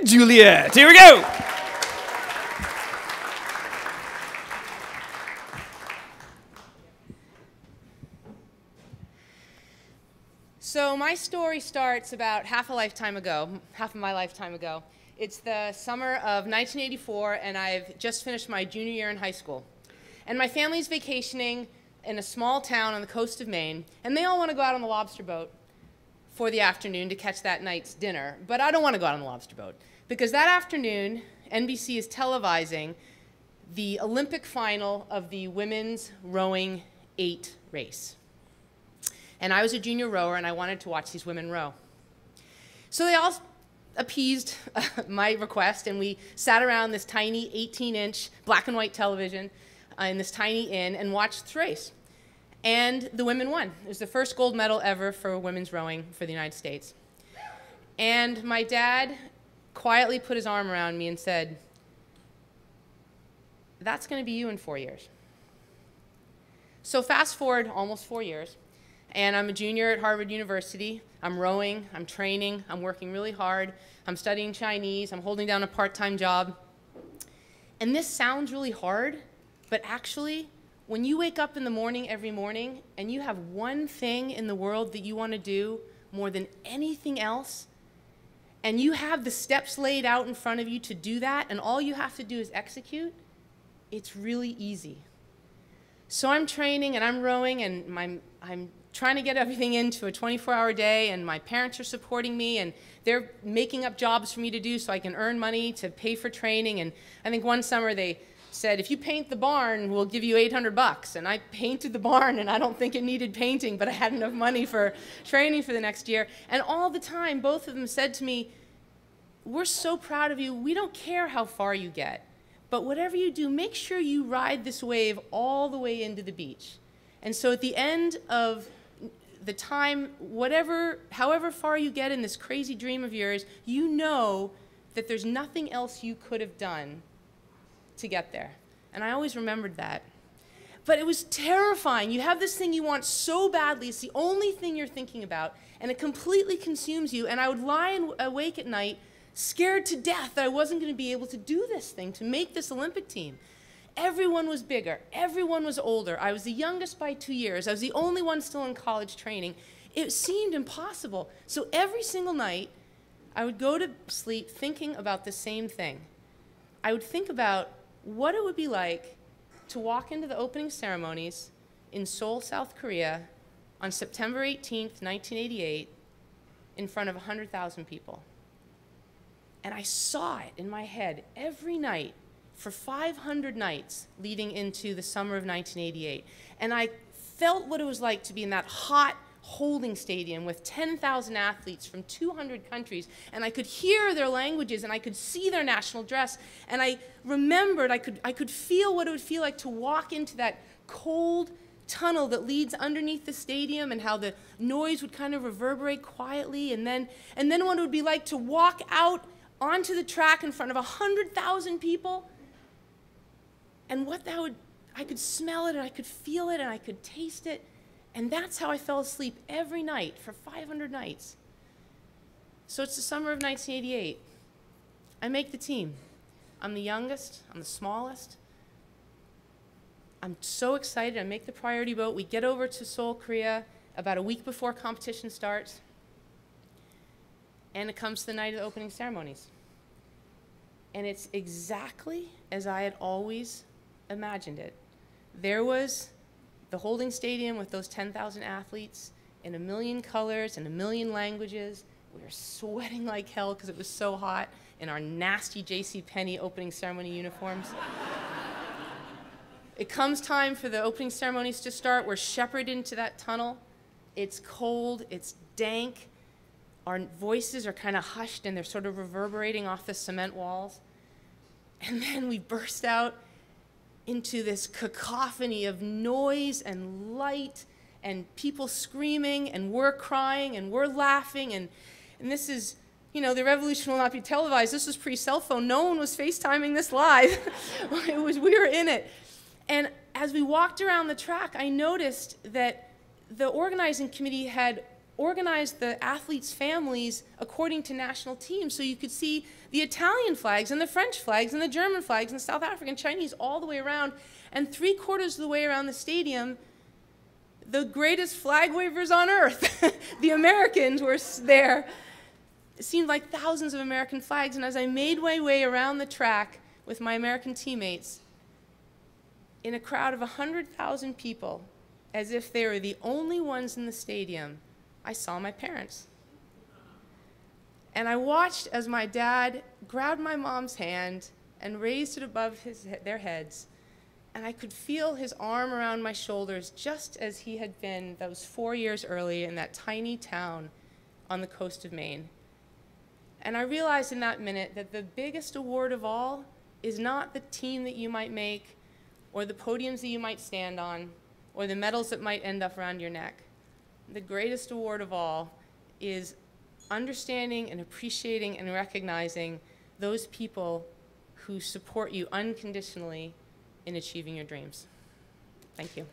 Juliet. Here we go. So my story starts about half of my lifetime ago. It's the summer of 1984, and I've just finished my junior year in high school. And my family's vacationing in a small town on the coast of Maine, and they all want to go out on the lobster boat for the afternoon to catch that night's dinner. But I don't want to go out on the lobster boat, because that afternoon, NBC is televising the Olympic final of the women's rowing 8 race. And I was a junior rower, and I wanted to watch these women row. So they all appeased my request, and we sat around this tiny 18-inch black and white television in this tiny inn and watched the race. And the women won. It was the first gold medal ever for women's rowing for the United States. And my dad quietly put his arm around me and said, "That's going to be you in 4 years." So fast forward almost 4 years. And I'm a junior at Harvard University. I'm rowing, I'm training, I'm working really hard, I'm studying Chinese, I'm holding down a part-time job. And this sounds really hard, but actually, when you wake up in the morning every morning and you have one thing in the world that you want to do more than anything else, and you have the steps laid out in front of you to do that, and all you have to do is execute, it's really easy. So I'm training and I'm rowing, and I'm trying to get everything into a 24-hour day, and my parents are supporting me, and they're making up jobs for me to do so I can earn money to pay for training. And I think one summer they said, "If you paint the barn, we'll give you $800. And I painted the barn, and I don't think it needed painting, but I had enough money for training for the next year. And all the time, both of them said to me, "We're so proud of you. We don't care how far you get, but whatever you do, make sure you ride this wave all the way into the beach." And so at the end of the time, however far you get in this crazy dream of yours, you know that there's nothing else you could have done to get there. And I always remembered that. But it was terrifying. You have this thing you want so badly, it's the only thing you're thinking about, and it completely consumes you. And I would lie awake at night, scared to death that I wasn't going to be able to do this thing, to make this Olympic team. Everyone was bigger. Everyone was older. I was the youngest by 2 years. I was the only one still in college training. It seemed impossible. So every single night, I would go to sleep thinking about the same thing. I would think about what it would be like to walk into the opening ceremonies in Seoul, South Korea on September 18th, 1988, in front of 100,000 people. And I saw it in my head every night for 500 nights leading into the summer of 1988. And I felt what it was like to be in that hot holding stadium with 10,000 athletes from 200 countries, and I could hear their languages, and I could see their national dress, and I remembered, I could feel what it would feel like to walk into that cold tunnel that leads underneath the stadium, and how the noise would kind of reverberate quietly, and then what it would be like to walk out onto the track in front of 100,000 people. And what that would, I could smell it, and I could feel it, and I could taste it. And that's how I fell asleep every night for 500 nights. So it's the summer of 1988. I make the team. I'm the youngest, I'm the smallest. I'm so excited. I make the priority boat. We get over to Seoul, Korea about a week before competition starts. And it comes to the night of the opening ceremonies. And it's exactly as I had always imagined it. There was the holding stadium with those 10,000 athletes in a million colors and a million languages. We were sweating like hell because it was so hot in our nasty JCPenney opening ceremony uniforms. It comes time for the opening ceremonies to start. We're shepherded into that tunnel. It's cold, it's dank. Our voices are kind of hushed, and they're sort of reverberating off the cement walls. And then we burst out into this cacophony of noise and light and people screaming, and we're crying and we're laughing. And this is, you know, the revolution will not be televised. This was pre-cell phone. No one was FaceTiming this live. We were in it. And as we walked around the track, I noticed that the organizing committee had organized the athletes' families according to national teams. So you could see the Italian flags and the French flags and the German flags and the South African, Chinese, all the way around. And 3/4 of the way around the stadium, the greatest flag wavers on earth, the Americans, were there. It seemed like thousands of American flags. And as I made my way around the track with my American teammates, in a crowd of 100,000 people, as if they were the only ones in the stadium, I saw my parents. And I watched as my dad grabbed my mom's hand and raised it above their heads. And I could feel his arm around my shoulders, just as he had been those 4 years earlier in that tiny town on the coast of Maine. And I realized in that minute that the biggest award of all is not the team that you might make, or the podiums that you might stand on, or the medals that might end up around your neck. The greatest award of all is understanding and appreciating and recognizing those people who support you unconditionally in achieving your dreams. Thank you.